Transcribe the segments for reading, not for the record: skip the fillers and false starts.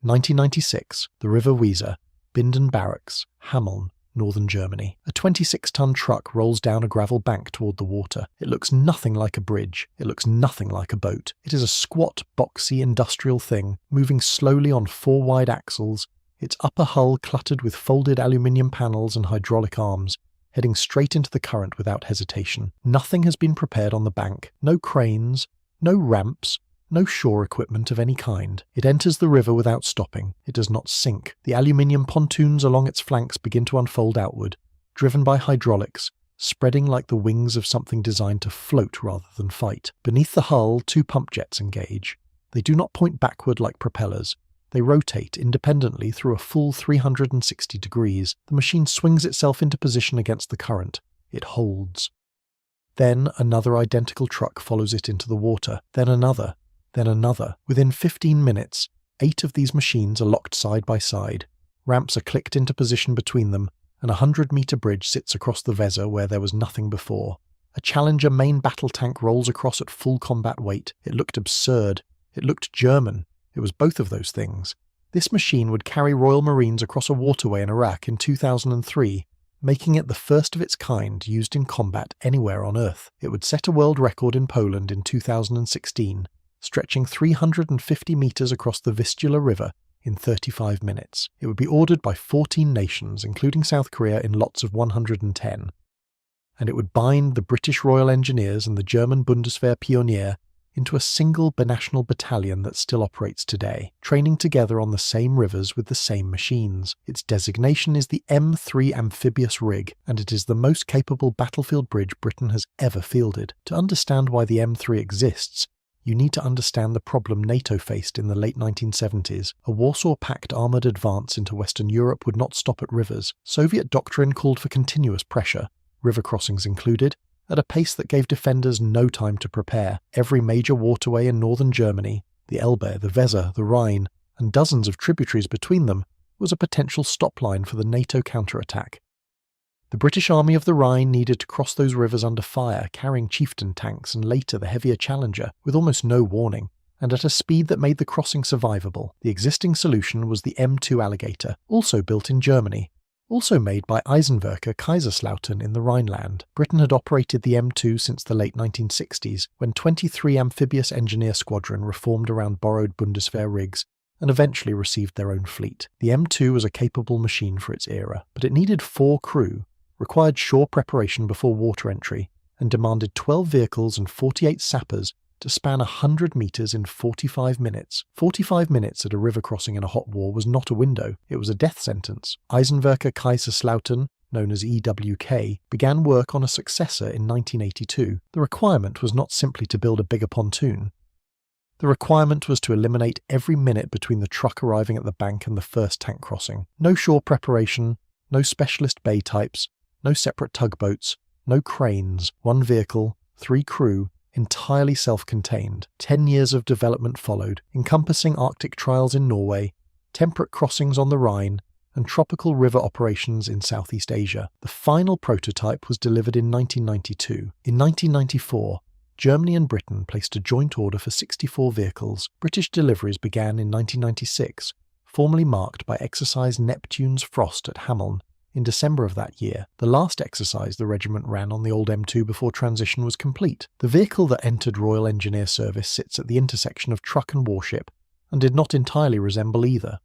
1996, the River Weser, Binden Barracks, Hameln, northern Germany. A 26-ton truck rolls down a gravel bank toward the water. It looks nothing like a bridge. It looks nothing like a boat. It is a squat, boxy, industrial thing, moving slowly on 4 wide axles, its upper hull cluttered with folded aluminium panels and hydraulic arms, heading straight into the current without hesitation. Nothing has been prepared on the bank. No cranes, no ramps, no shore equipment of any kind. It enters the river without stopping. It does not sink. The aluminium pontoons along its flanks begin to unfold outward, driven by hydraulics, spreading like the wings of something designed to float rather than fight. Beneath the hull, 2 pump jets engage. They do not point backward like propellers. They rotate independently through a full 360 degrees. The machine swings itself into position against the current. It holds. Then another identical truck follows it into the water. Then another. Then another. Within 15 minutes, 8 of these machines are locked side by side. Ramps are clicked into position between them, and a 100-metre bridge sits across the Weser where there was nothing before. A Challenger main battle tank rolls across at full combat weight. It looked absurd. It looked German. It was both of those things. This machine would carry Royal Marines across a waterway in Iraq in 2003, making it the first of its kind used in combat anywhere on Earth. It would set a world record in Poland in 2016, stretching 350 metres across the Vistula River in 35 minutes. It would be ordered by 14 nations, including South Korea, in lots of 110. And it would bind the British Royal Engineers and the German Bundeswehr Pionier into a single binational battalion that still operates today, training together on the same rivers with the same machines. Its designation is the M3 Amphibious Rig, and it is the most capable battlefield bridge Britain has ever fielded. To understand why the M3 exists, you need to understand the problem NATO faced in the late 1970s. A Warsaw Pact armoured advance into Western Europe would not stop at rivers. Soviet doctrine called for continuous pressure, river crossings included, at a pace that gave defenders no time to prepare. Every major waterway in northern Germany, the Elbe, the Weser, the Rhine, and dozens of tributaries between them, was a potential stop line for the NATO counterattack. The British Army of the Rhine needed to cross those rivers under fire, carrying Chieftain tanks and later the heavier Challenger, with almost no warning, and at a speed that made the crossing survivable. The existing solution was the M2 Alligator, also built in Germany, also made by Eisenwerke Kaiserslautern in the Rhineland. Britain had operated the M2 since the late 1960s, when 23 Amphibious Engineer Squadron reformed around borrowed Bundeswehr rigs and eventually received their own fleet. The M2 was a capable machine for its era, but it needed 4 crew, required shore preparation before water entry, and demanded 12 vehicles and 48 sappers to span 100 metres in 45 minutes. 45 minutes at a river crossing in a hot war was not a window, it was a death sentence. Eisenwerke Kaiserslautern, known as EWK, began work on a successor in 1982. The requirement was not simply to build a bigger pontoon. The requirement was to eliminate every minute between the truck arriving at the bank and the first tank crossing. No shore preparation, no specialist bay types, no separate tugboats, no cranes, 1 vehicle, 3 crew, entirely self-contained. 10 years of development followed, encompassing Arctic trials in Norway, temperate crossings on the Rhine, and tropical river operations in Southeast Asia. The final prototype was delivered in 1992. In 1994, Germany and Britain placed a joint order for 64 vehicles. British deliveries began in 1996, formally marked by Exercise Neptune's Frost at Hameln in December of that year, the last exercise the regiment ran on the old M2 before transition was complete. The vehicle that entered Royal Engineer service sits at the intersection of truck and warship, and did not entirely resemble either.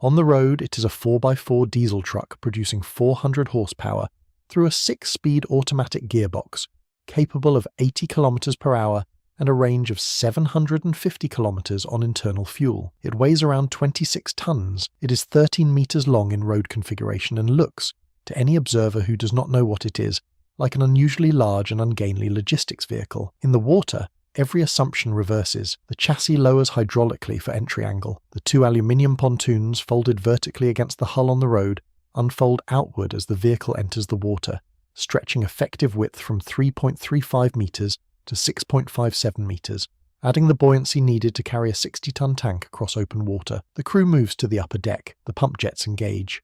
On the road, it is a 4x4 diesel truck producing 400 horsepower through a 6-speed automatic gearbox, capable of 80 km per hour and a range of 750 kilometers on internal fuel. It weighs around 26 tons. It is 13 meters long in road configuration and looks, to any observer who does not know what it is, like an unusually large and ungainly logistics vehicle. In the water, every assumption reverses. The chassis lowers hydraulically for entry angle. The 2 aluminium pontoons, folded vertically against the hull on the road, unfold outward as the vehicle enters the water, stretching effective width from 3.35 meters to 6.57 meters, adding the buoyancy needed to carry a 60-ton tank across open water. The crew moves to the upper deck. The pump jets engage.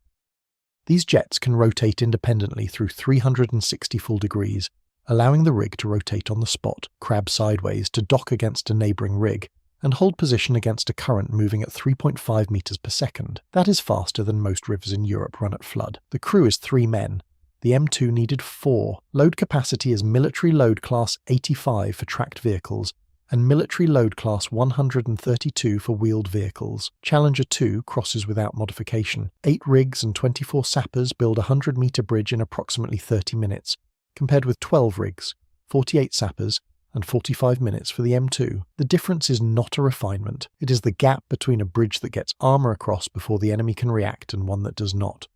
These jets can rotate independently through 360 full degrees, allowing the rig to rotate on the spot, crab sideways to dock against a neighbouring rig, and hold position against a current moving at 3.5 meters per second. That is faster than most rivers in Europe run at flood. The crew is 3 men. The M2 needed 4. Load capacity is military load class 85 for tracked vehicles and military load class 132 for wheeled vehicles. Challenger 2 crosses without modification. 8 rigs and 24 sappers build a 100-meter bridge in approximately 30 minutes, compared with 12 rigs, 48 sappers, and 45 minutes for the M2. The difference is not a refinement. It is the gap between a bridge that gets armour across before the enemy can react and one that does not.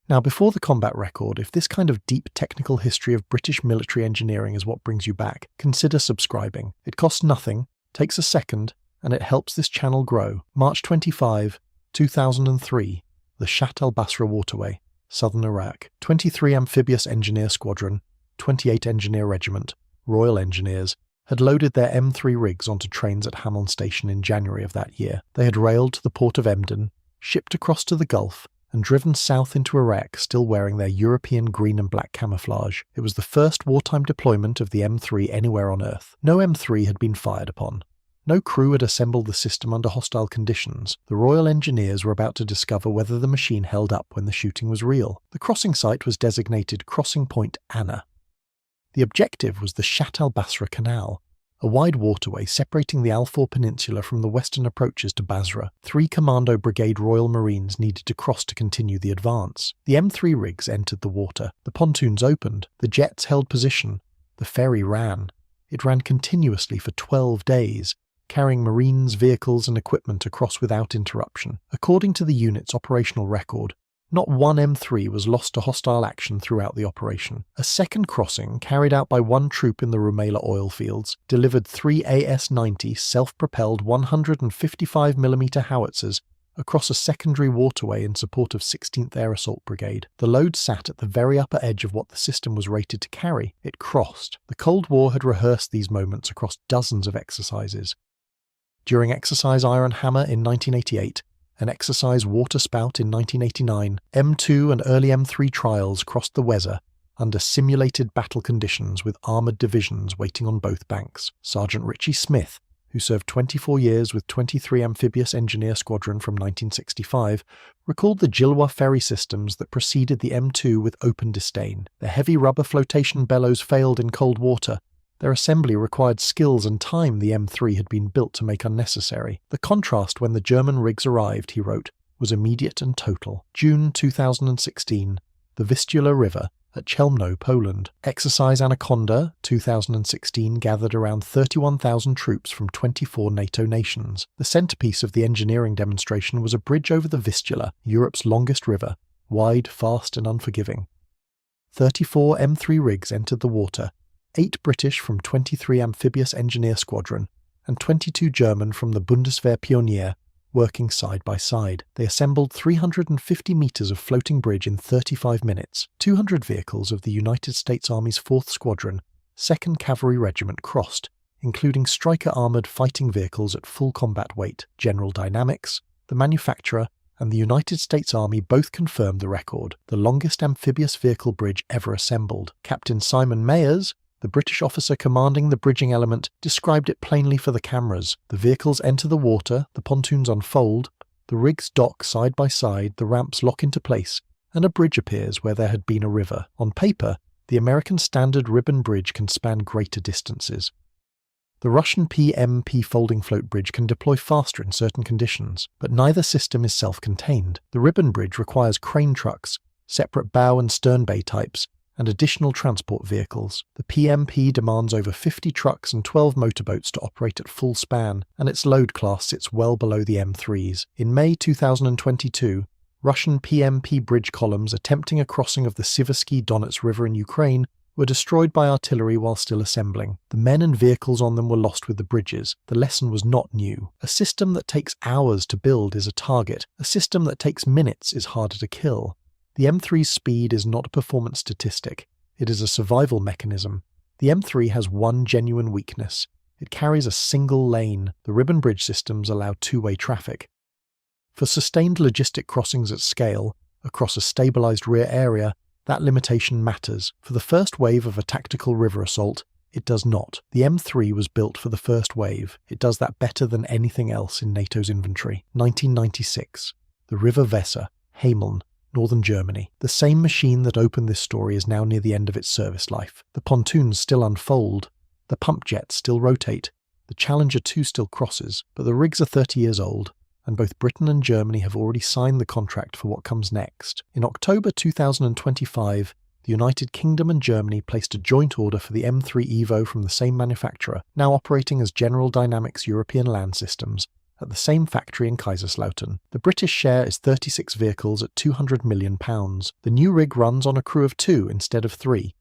Now, before the combat record, if this kind of deep technical history of British military engineering is what brings you back, consider subscribing. It costs nothing, takes a second, and it helps this channel grow. March 25, 2003, the Shatt Al-Basrah waterway, southern Iraq. 23 Amphibious Engineer Squadron, 28 Engineer Regiment, Royal Engineers, had loaded their M3 rigs onto trains at Hamon Station in January of that year. They had railed to the port of Emden, shipped across to the Gulf, and driven south into Iraq, still wearing their European green and black camouflage. It was the first wartime deployment of the M3 anywhere on Earth. No M3 had been fired upon. No crew had assembled the system under hostile conditions. The Royal Engineers were about to discover whether the machine held up when the shooting was real. The crossing site was designated Crossing Point Anna. The objective was the Shatt Al-Basrah Canal, a wide waterway separating the Al-Faw Peninsula from the western approaches to Basra. 3 Commando Brigade Royal Marines needed to cross to continue the advance. The M3 rigs entered the water. The pontoons opened. The jets held position. The ferry ran. It ran continuously for 12 days, carrying Marines, vehicles and equipment across without interruption. According to the unit's operational record, not one M3 was lost to hostile action throughout the operation. A second crossing, carried out by one troop in the Rumaila oil fields, delivered 3 AS-90 self-propelled 155mm howitzers across a secondary waterway in support of 16th Air Assault Brigade. The load sat at the very upper edge of what the system was rated to carry. It crossed. The Cold War had rehearsed these moments across dozens of exercises. During Exercise Iron Hammer in 1988, and Exercise Waterspout in 1989, M2 and early M3 trials crossed the Weser under simulated battle conditions with armoured divisions waiting on both banks. Sergeant Richie Smith, who served 24 years with 23 Amphibious Engineer Squadron from 1965, recalled the Jilwa ferry systems that preceded the M2 with open disdain. The heavy rubber flotation bellows failed in cold water. Their assembly required skills and time the M3 had been built to make unnecessary. The contrast when the German rigs arrived, he wrote, was immediate and total. June 2016, the Vistula River at Chelmno, Poland. Exercise Anakonda 2016 gathered around 31,000 troops from 24 NATO nations. The centerpiece of the engineering demonstration was a bridge over the Vistula, Europe's longest river, wide, fast and unforgiving. 34 M3 rigs entered the water, 8 British from 23 Amphibious Engineer Squadron, and 22 German from the Bundeswehr Pionier, working side by side. They assembled 350 meters of floating bridge in 35 minutes. 200 vehicles of the United States Army's 4th Squadron, 2nd Cavalry Regiment crossed, including Stryker-armored fighting vehicles at full combat weight. General Dynamics, the manufacturer, and the United States Army both confirmed the record, the longest amphibious vehicle bridge ever assembled. Captain Simon Mayers, the British officer commanding the bridging element, described it plainly for the cameras. The vehicles enter the water, the pontoons unfold, the rigs dock side by side, the ramps lock into place, and a bridge appears where there had been a river. On paper, the American standard ribbon bridge can span greater distances. The Russian PMP folding float bridge can deploy faster in certain conditions, but neither system is self-contained. The ribbon bridge requires crane trucks, separate bow and stern bay types, and additional transport vehicles. The PMP demands over 50 trucks and 12 motorboats to operate at full span, and its load class sits well below the M3's. In May 2022, Russian PMP bridge columns attempting a crossing of the Siversky Donets River in Ukraine were destroyed by artillery while still assembling. The men and vehicles on them were lost with the bridges. The lesson was not new. A system that takes hours to build is a target. A system that takes minutes is harder to kill. The M3's speed is not a performance statistic. It is a survival mechanism. The M3 has one genuine weakness. It carries a single lane. The ribbon bridge systems allow two-way traffic. For sustained logistic crossings at scale, across a stabilized rear area, that limitation matters. For the first wave of a tactical river assault, It does not. The M3 was built for the first wave. It does that better than anything else in NATO's inventory. 1996. The River Weser, Hameln, northern Germany. The same machine that opened this story is now near the end of its service life. The pontoons still unfold. The pump jets still rotate. The Challenger 2 still crosses. But the rigs are 30 years old, and both Britain and Germany have already signed the contract for what comes next. In October 2025, the United Kingdom and Germany placed a joint order for the M3 EVO from the same manufacturer, now operating as General Dynamics European Land Systems, at the same factory in Kaiserslautern. The British share is 36 vehicles at £200 million. The new rig runs on a crew of 2 instead of 3.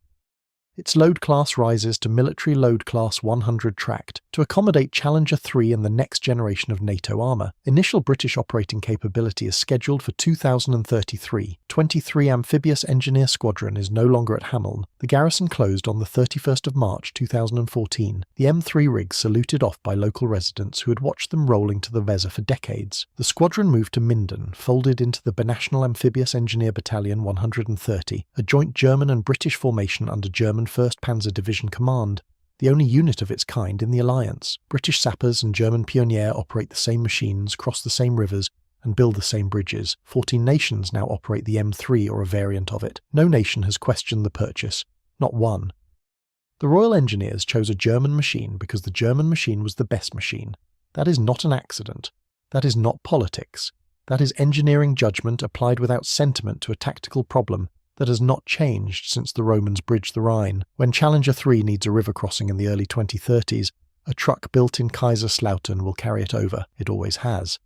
Its load class rises to military load class 100 tracked to accommodate Challenger 3 and the next generation of NATO armour. Initial British operating capability is scheduled for 2033. 23 Amphibious Engineer Squadron is no longer at Hameln. The garrison closed on the 31st of March 2014. The M3 rig saluted off by local residents who had watched them rolling to the Weser for decades. The squadron moved to Minden, folded into the Binational Amphibious Engineer Battalion 130, a joint German and British formation under German 1st Panzer Division Command, the only unit of its kind in the alliance. British sappers and German Pioneer operate the same machines, cross the same rivers, and build the same bridges. 14 nations now operate the M3 or a variant of it. No nation has questioned the purchase. Not one. The Royal Engineers chose a German machine because the German machine was the best machine. That is not an accident. That is not politics. That is engineering judgment applied without sentiment to a tactical problem that has not changed since the Romans bridged the Rhine. When Challenger 3 needs a river crossing in the early 2030s, a truck built in Kaiserslautern will carry it over. It always has.